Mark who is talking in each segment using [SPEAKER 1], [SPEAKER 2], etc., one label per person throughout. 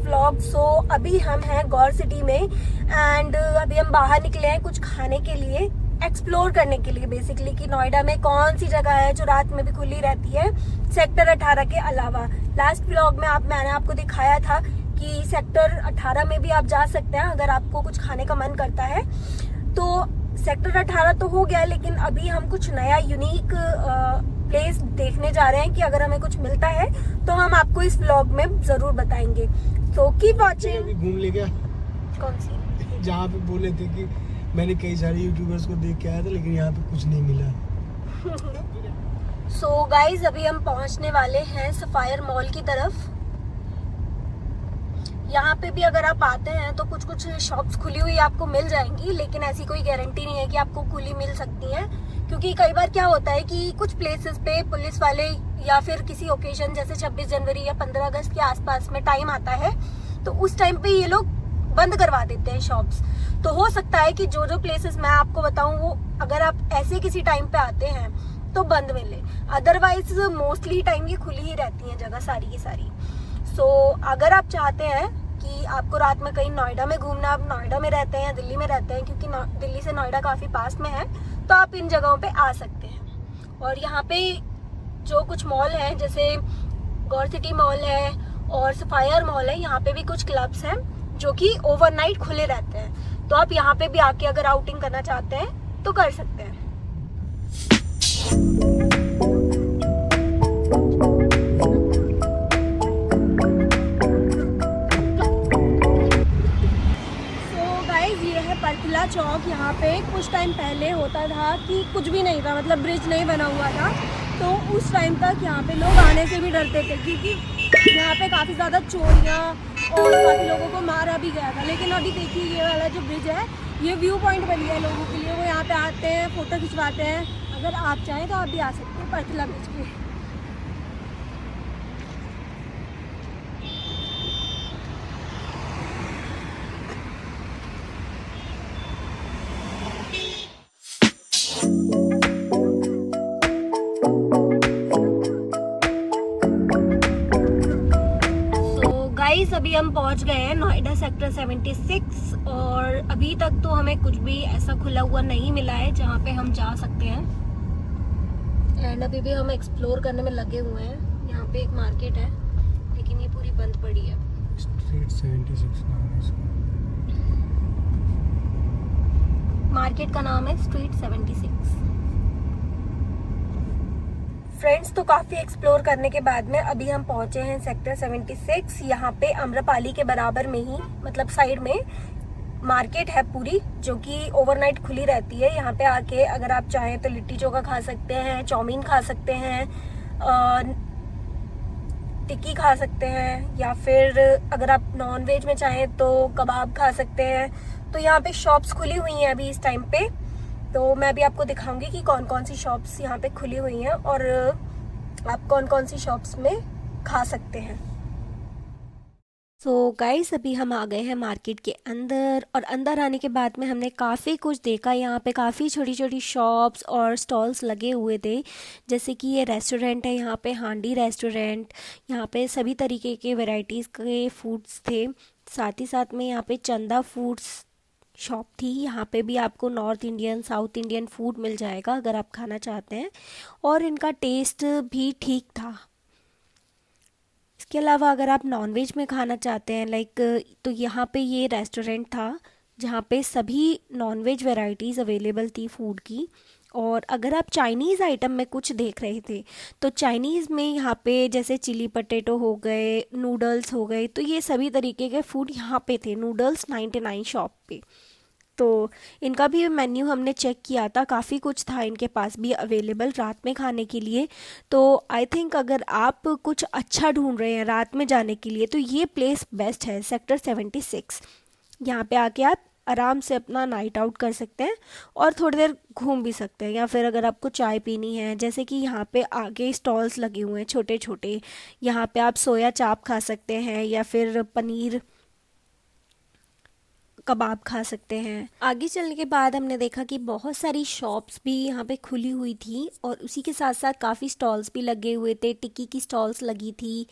[SPEAKER 1] Vlog. सो अभी हम हैं गौर सिटी में एंड अभी हम बाहर निकले हैं कुछ खाने के लिए, एक्सप्लोर करने के लिए बेसिकली, कि नोएडा में कौन सी जगह है जो रात में भी खुली रहती है सेक्टर 18 के अलावा। लास्ट व्लॉग में मैंने आपको दिखाया था कि सेक्टर 18 में भी आप जा सकते हैं अगर आपको कुछ खाने का मन करता है। तो सेक्टर 18 तो हो गया, लेकिन अभी हम कुछ नया यूनिक प्लेस देखने जा रहे हैं कि अगर हमें कुछ मिलता है तो हम आपको इस व्लॉग में जरूर बताएंगे। तो कीप वाचिंग।
[SPEAKER 2] अभी घूम ले गया
[SPEAKER 1] कौन सी?
[SPEAKER 2] जहाँ पे बोले थे कि मैंने कई सारे यूट्यूबर्स को देख के आया था, लेकिन यहाँ पे कुछ नहीं मिला।
[SPEAKER 1] सो गाइज अभी हम पहुंचने वाले हैं सफायर मॉल की तरफ। यहाँ पे भी अगर आप आते हैं तो कुछ कुछ शॉप्स खुली हुई आपको मिल जाएंगी, लेकिन ऐसी कोई गारंटी नहीं है कि आपको खुली मिल सकती है, क्योंकि कई बार क्या होता है कि कुछ प्लेसेस पे पुलिस वाले या फिर किसी ओकेजन जैसे 26 जनवरी या 15 अगस्त के आसपास में टाइम आता है तो उस टाइम पे ये लोग बंद करवा देते हैं शॉप्स। तो हो सकता है कि जो जो प्लेसेस मैं आपको बताऊं वो अगर आप ऐसे किसी टाइम पे आते हैं तो बंद मिले, अदरवाइज मोस्टली टाइम ये खुली ही रहती है जगह सारी की सारी। सो अगर आप चाहते हैं कि आपको रात में कहीं नोएडा में घूमना, आप नोएडा में रहते हैं या दिल्ली में रहते हैं, क्योंकि दिल्ली से नोएडा काफ़ी पास में है, तो आप इन जगहों पे आ सकते हैं। और यहाँ पे जो कुछ मॉल है जैसे गौर सिटी मॉल है और सफायर मॉल है, यहाँ पे भी कुछ क्लब्स हैं जो कि ओवरनाइट खुले रहते हैं। तो आप यहाँ पे भी आके अगर आउटिंग करना चाहते हैं तो कर सकते हैं। परतला चौक, यहाँ पे कुछ टाइम पहले होता था कि कुछ भी नहीं था, मतलब ब्रिज नहीं बना हुआ था, तो उस टाइम तक यहाँ पे लोग आने से भी डरते थे क्योंकि यहाँ पे काफ़ी ज़्यादा चोरियाँ और काफ़ी लोगों को मारा भी गया था। लेकिन अभी देखिए ये वाला जो ब्रिज है ये व्यू पॉइंट बन गया है लोगों के लिए, वो यहाँ पे आते हैं फ़ोटो खिंचवाते हैं। अगर आप चाहें तो आप भी आ सकते हैं परतला ब्रिज पे। अभी हम पहुंच गए हैं नोएडा सेक्टर 76 और अभी तक तो हमें कुछ भी ऐसा खुला हुआ नहीं मिला है जहां पे हम जा सकते हैं। एंड अभी भी हम एक्सप्लोर करने में लगे हुए हैं। यहाँ पे एक मार्केट है लेकिन ये पूरी बंद पड़ी है।
[SPEAKER 2] स्ट्रीट 76 नाम है इसका।
[SPEAKER 1] मार्केट का नाम है स्ट्रीट 76। फ्रेंड्स, तो काफ़ी एक्सप्लोर करने के बाद में अभी हम पहुंचे हैं सेक्टर 76। यहाँ पे अम्रपाली के बराबर में ही, मतलब साइड में मार्केट है पूरी, जो कि ओवरनाइट खुली रहती है। यहाँ पे आके अगर आप चाहें तो लिट्टी चोखा खा सकते हैं, चाउमीन खा सकते हैं, टिक्की खा सकते हैं, या फिर अगर आप नॉन वेज में चाहें तो कबाब खा सकते हैं। तो यहाँ पे शॉप्स खुली हुई हैं अभी इस टाइम पे, तो मैं भी आपको दिखाऊंगी कि कौन कौन सी शॉप्स यहाँ पे खुली हुई हैं और आप कौन कौन सी शॉप्स में खा सकते हैं। सो गाइस अभी हम आ गए हैं मार्केट के अंदर, और अंदर आने के बाद में हमने काफ़ी कुछ देखा। यहाँ पे काफ़ी छोटी छोटी शॉप्स और स्टॉल्स लगे हुए थे, जैसे कि ये रेस्टोरेंट है, यहाँ पे हांडी रेस्टोरेंट। यहाँ पे सभी तरीके के वैरायटीज़ के फूड्स थे। साथ ही साथ में यहाँ पे चंदा फूड्स शॉप थी। यहाँ पे भी आपको north Indian, south Indian food मिल जाएगा अगर आप खाना चाहते हैं, और इनका टेस्ट भी ठीक था। इसके अलावा अगर आप नॉनवेज में खाना चाहते हैं तो यहाँ पे ये रेस्टोरेंट था जहाँ पे सभी नॉनवेज वैरायटीज़ अवेलेबल थी फूड की। और अगर आप चाइनीज़ आइटम में कुछ देख रहे थे तो चाइनीज़ में यहाँ पे जैसे चिली पटेटो हो गए, नूडल्स हो गए, तो ये सभी तरीके के फूड यहाँ पे थे। नूडल्स 99 शॉप पे, तो इनका भी मेन्यू हमने चेक किया था, काफ़ी कुछ था इनके पास भी अवेलेबल रात में खाने के लिए। तो आई थिंक अगर आप कुछ अच्छा ढूंढ रहे हैं रात में जाने के लिए तो ये प्लेस बेस्ट है, सेक्टर 76। यहाँ पे आके आप आराम से अपना नाइट आउट कर सकते हैं और थोड़ी देर घूम भी सकते हैं, या फिर अगर आपको चाय पीनी है, जैसे कि यहाँ पे आगे स्टॉल्स लगे हुए हैं छोटे छोटे, यहाँ पे आप सोया चाप खा सकते हैं या फिर पनीर कबाब खा सकते हैं। आगे चलने के बाद हमने देखा कि बहुत सारी शॉप्स भी यहाँ पे खुली हुई थी और उसी के साथ साथ काफ़ी स्टॉल्स भी लगे हुए थे। टिक्की की स्टॉल्स लगी थी,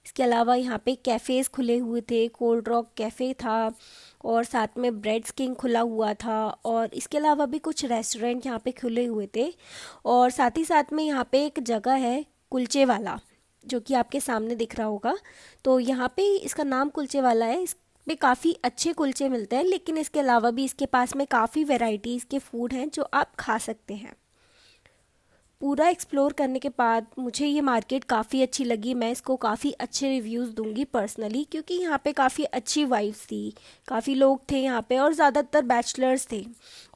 [SPEAKER 1] इसके अलावा यहाँ पे कैफ़ेज़ खुले हुए थे, कोल्ड रॉक कैफ़े था और साथ में ब्रेड्स किंग खुला हुआ था, और इसके अलावा भी कुछ रेस्टोरेंट यहाँ पे खुले हुए थे। और साथ ही साथ में यहाँ पे एक जगह है कुलचे वाला, जो कि आपके सामने दिख रहा होगा। तो यहाँ पे इसका नाम कुलचे वाला है, इस पे काफ़ी अच्छे कुलचे मिलते हैं, लेकिन इसके अलावा भी इसके पास में काफ़ी वैरायटीज़ के फूड हैं जो आप खा सकते हैं। पूरा एक्सप्लोर करने के बाद मुझे ये मार्केट काफ़ी अच्छी लगी। मैं इसको काफ़ी अच्छे रिव्यूज़ दूंगी पर्सनली, क्योंकि यहाँ पे काफ़ी अच्छी वाइब्स थी, काफ़ी लोग थे यहाँ पे और ज़्यादातर बैचलर्स थे।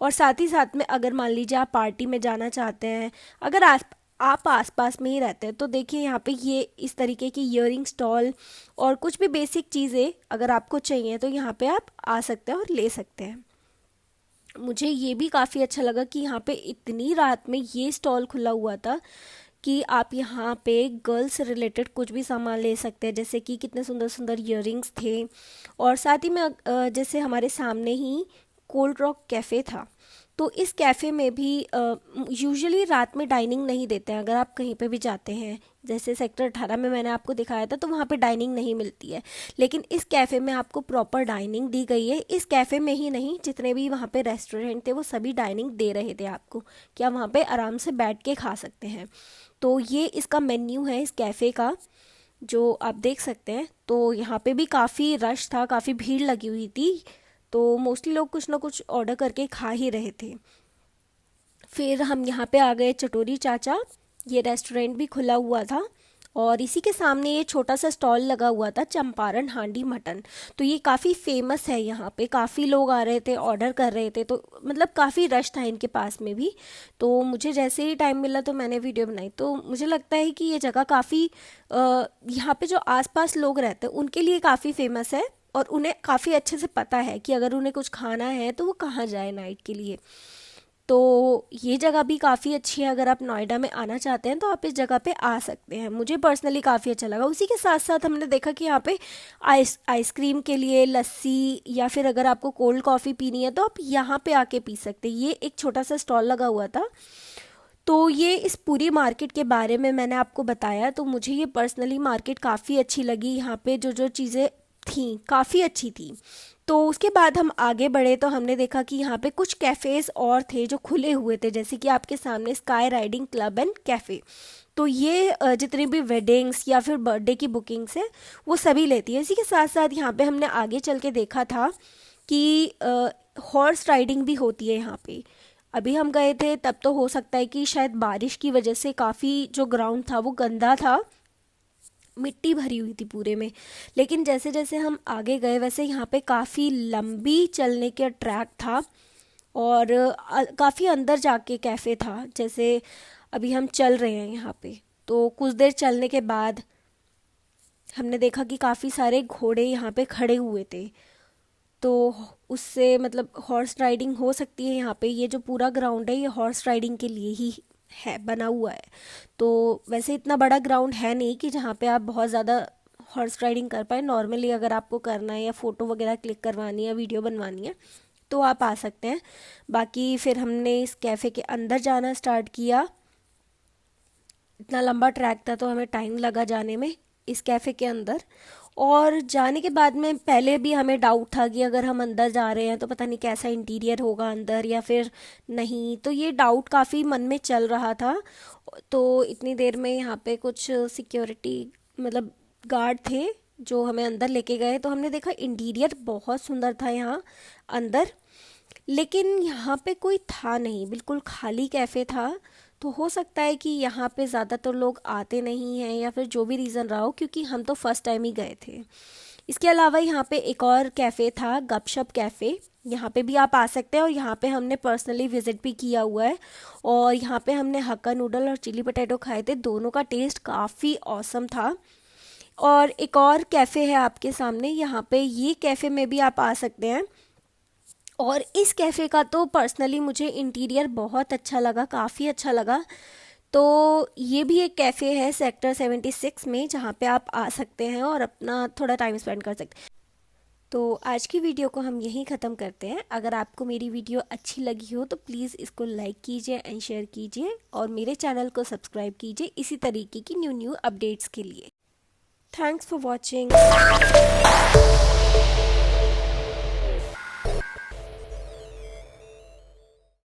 [SPEAKER 1] और साथ ही साथ में अगर मान लीजिए आप पार्टी में जाना चाहते हैं, अगर आप आसपास में ही रहते हैं, तो देखिए यहाँ पे ये इस तरीके की ईयरिंग स्टॉल और कुछ भी बेसिक चीज़ें अगर आपको चाहिए तो यहाँ पे आप आ सकते हैं और ले सकते हैं। मुझे ये भी काफ़ी अच्छा लगा कि यहाँ पे इतनी रात में ये स्टॉल खुला हुआ था कि आप यहाँ पे गर्ल्स से रिलेटेड कुछ भी सामान ले सकते हैं, जैसे कि कितने सुंदर सुंदर इयररिंग्स थे। और साथ ही में जैसे हमारे सामने ही कोल्ड रॉक कैफ़े था, तो इस कैफ़े में भी यूजुअली रात में डाइनिंग नहीं देते हैं। अगर आप कहीं पे भी जाते हैं, जैसे सेक्टर 18 में मैंने आपको दिखाया था, तो वहाँ पे डाइनिंग नहीं मिलती है, लेकिन इस कैफ़े में आपको प्रॉपर डाइनिंग दी गई है। इस कैफ़े में ही नहीं, जितने भी वहाँ पे रेस्टोरेंट थे वो सभी डाइनिंग दे रहे थे आपको, कि आप वहाँ पे आराम से बैठ के खा सकते हैं। तो ये इसका मेन्यू है इस कैफ़े का, जो आप देख सकते हैं। तो यहाँ पे भी काफ़ी रश था, काफ़ी भीड़ लगी हुई थी, तो मोस्टली लोग कुछ ना कुछ ऑर्डर करके खा ही रहे थे। फिर हम यहाँ पे आ गए चटोरी चाचा, ये रेस्टोरेंट भी खुला हुआ था और इसी के सामने ये छोटा सा स्टॉल लगा हुआ था, चंपारण हांडी मटन। तो ये काफ़ी फेमस है, यहाँ पे काफ़ी लोग आ रहे थे, ऑर्डर कर रहे थे, तो मतलब काफ़ी रश था इनके पास में भी। तो मुझे जैसे ही टाइम मिला तो मैंने वीडियो बनाई। तो मुझे लगता है कि ये जगह काफ़ी यहाँ पे जो आसपास लोग रहते हैं उनके लिए काफ़ी फेमस है, और उन्हें काफ़ी अच्छे से पता है कि अगर उन्हें कुछ खाना है तो वो कहाँ जाए नाइट के लिए। तो ये जगह भी काफ़ी अच्छी है, अगर आप नोएडा में आना चाहते हैं तो आप इस जगह पे आ सकते हैं। मुझे पर्सनली काफ़ी अच्छा लगा। उसी के साथ साथ हमने देखा कि यहाँ पे आइसक्रीम के लिए लस्सी, या फिर अगर आपको कोल्ड कॉफ़ी पीनी है तो आप यहाँ पे आके पी सकते हैं। ये एक छोटा सा स्टॉल लगा हुआ था। तो ये इस पूरी मार्केट के बारे में मैंने आपको बताया। तो मुझे ये पर्सनली मार्केट काफ़ी अच्छी लगी, यहाँ पे जो जो चीज़ें थी काफ़ी अच्छी थी। तो उसके बाद हम आगे बढ़े तो हमने देखा कि यहाँ पे कुछ कैफ़ेज़ और थे जो खुले हुए थे, जैसे कि आपके सामने sky riding club and cafe. तो ये जितनी भी वेडिंग्स या फिर बर्थडे की बुकिंग्स है वो सभी लेती है। इसी के साथ साथ यहाँ पे हमने आगे चल के देखा था कि हॉर्स राइडिंग भी होती है यहाँ पे। अभी हम गए थे तब तो हो सकता है कि शायद बारिश की वजह से काफ़ी जो ग्राउंड था वो गंदा था, मिट्टी भरी हुई थी पूरे में। लेकिन जैसे जैसे हम आगे गए वैसे यहाँ पे काफ़ी लंबी चलने का ट्रैक था, और काफ़ी अंदर जाके कैफ़े था। जैसे अभी हम चल रहे हैं यहाँ पे, तो कुछ देर चलने के बाद हमने देखा कि काफ़ी सारे घोड़े यहाँ पे खड़े हुए थे। तो उससे मतलब हॉर्स राइडिंग हो सकती है यहाँ पे। ये जो पूरा ग्राउंड है ये हॉर्स राइडिंग के लिए ही है, बना हुआ है। तो वैसे इतना बड़ा ग्राउंड है नहीं कि जहाँ पे आप बहुत ज़्यादा हॉर्स राइडिंग कर पाए। नॉर्मली अगर आपको करना है या फ़ोटो वगैरह क्लिक करवानी है, वीडियो बनवानी है, तो आप आ सकते हैं। बाकी फिर हमने इस कैफ़े के अंदर जाना स्टार्ट किया। इतना लंबा ट्रैक था तो हमें टाइम लगा जाने में इस कैफ़े के अंदर। और जाने के बाद में पहले भी हमें डाउट था कि अगर हम अंदर जा रहे हैं तो पता नहीं कैसा इंटीरियर होगा अंदर या फिर नहीं, तो ये डाउट काफ़ी मन में चल रहा था। तो इतनी देर में यहाँ पे कुछ सिक्योरिटी मतलब गार्ड थे जो हमें अंदर लेके गए। तो हमने देखा इंटीरियर बहुत सुंदर था यहाँ अंदर, लेकिन यहाँ पे कोई था नहीं, बिल्कुल खाली कैफ़े था। तो हो सकता है कि यहाँ पे ज़्यादातर लोग आते नहीं हैं या फिर जो भी रीज़न रहा हो, क्योंकि हम तो फर्स्ट टाइम ही गए थे। इसके अलावा यहाँ पे एक और कैफ़े था, गपशप कैफ़े। यहाँ पे भी आप आ सकते हैं और यहाँ पे हमने पर्सनली विज़िट भी किया हुआ है। और यहाँ पे हमने हक्का नूडल और चिली पटेटो खाए थे, दोनों का टेस्ट काफ़ी ऑसम था। और एक और कैफ़े है आपके सामने, यहाँ पे ये कैफ़े में भी आप आ सकते हैं। और इस कैफ़े का तो पर्सनली मुझे इंटीरियर बहुत अच्छा लगा, काफ़ी अच्छा लगा। तो ये भी एक कैफ़े है सेक्टर 76 में, जहाँ पे आप आ सकते हैं और अपना थोड़ा टाइम स्पेंड कर सकते हैं। तो आज की वीडियो को हम यहीं ख़त्म करते हैं। अगर आपको मेरी वीडियो अच्छी लगी हो तो प्लीज़ इसको लाइक कीजिए एंड शेयर कीजिए, और मेरे चैनल को सब्सक्राइब कीजिए इसी तरीके की न्यू अपडेट्स के लिए। Thanks for watching.